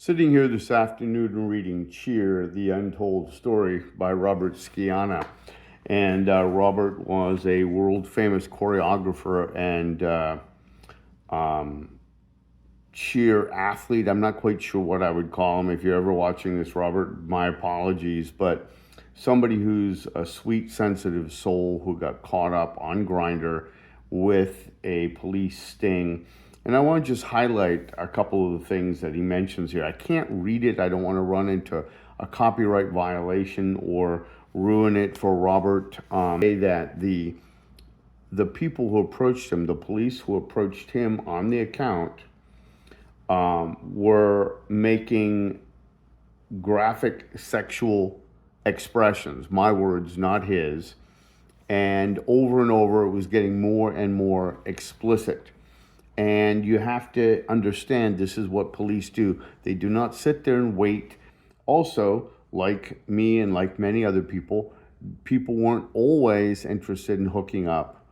Sitting here this afternoon and reading Cheer, the Untold Story by Robert Scianna. And Robert was a world famous choreographer and cheer athlete. I'm not quite sure what I would call him. If you're ever watching this, Robert, my apologies. But somebody who's a sweet, sensitive soul who got caught up on Grindr with a police sting. And I want to just highlight a couple of the things that he mentions here. I can't read it. I don't want to run into a copyright violation or ruin it for Robert. Say that the people who approached him, the police who approached him on the account, were making graphic sexual expressions, my words, not his. And over, it was getting more and more explicit. And you have to understand this is what police do. They do not sit there and wait. Also, like me and like many other people weren't always interested in hooking up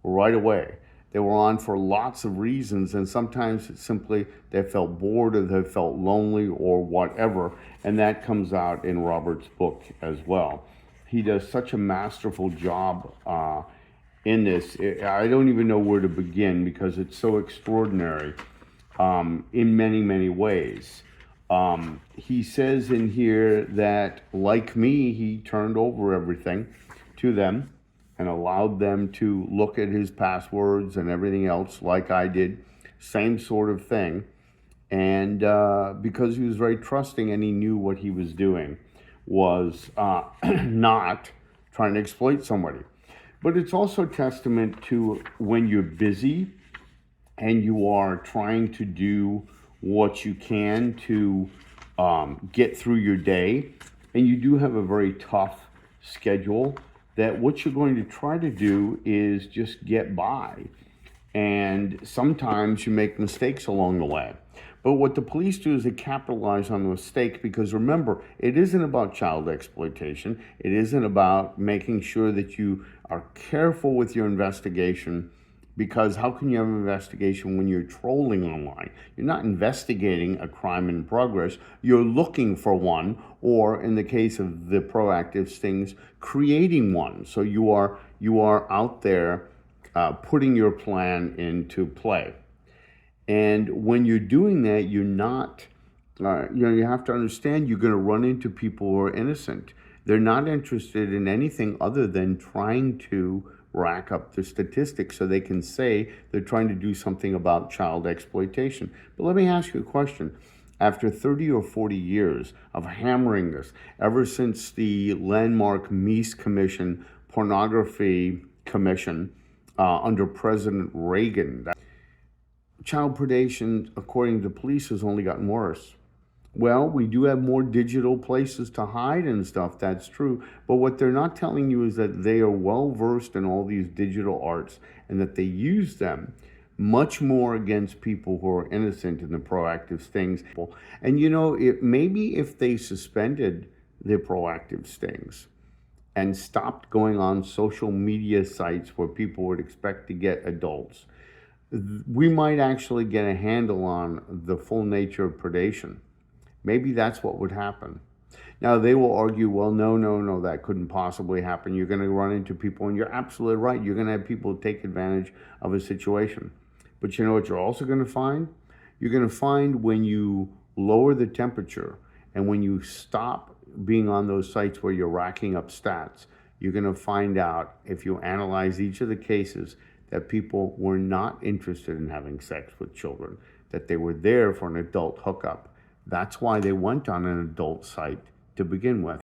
right away. They were on for lots of reasons, and sometimes it's simply they felt bored or they felt lonely or whatever, and that comes out in Robert's book as well. He does such a masterful job in this. I don't even know where to begin because it's so extraordinary in many, many ways. He says in here that, like me, he turned over everything to them and allowed them to look at his passwords and everything else like I did. Same sort of thing. And because he was very trusting and he knew what he was doing was not trying to exploit somebody. But it's also testament to when you're busy and you are trying to do what you can to get through your day, and you do have a very tough schedule, that what you're going to try to do is just get by. And sometimes you make mistakes along the way. But what the police do is they capitalize on the mistake, because remember, it isn't about child exploitation. It isn't about making sure that you are careful with your investigation, because how can you have an investigation when you're trolling online? You're not investigating a crime in progress. You're looking for one, or in the case of the proactive stings, creating one. So you are out there putting your plan into play. And when you're doing that, you're not, you have to understand you're going to run into people who are innocent. They're not interested in anything other than trying to rack up the statistics so they can say they're trying to do something about child exploitation. But let me ask you a question. After 30 or 40 years of hammering this, ever since the landmark I.C.A.C. Commission, pornography commission under President Reagan, child predation, according to police, has only gotten worse. Well, we do have more digital places to hide and stuff, that's true. But what they're not telling you is that they are well versed in all these digital arts and that they use them much more against people who are innocent in the proactive stings. And maybe if they suspended the proactive stings and stopped going on social media sites where people would expect to get adults, we might actually get a handle on the full nature of predation. Maybe that's what would happen. Now, they will argue, well, no, that couldn't possibly happen. You're going to run into people, and you're absolutely right. You're going to have people take advantage of a situation. But you know what you're also going to find? You're going to find when you lower the temperature and when you stop being on those sites where you're racking up stats, you're going to find out, if you analyze each of the cases, that people were not interested in having sex with children, that they were there for an adult hookup. That's why they went on an adult site to begin with.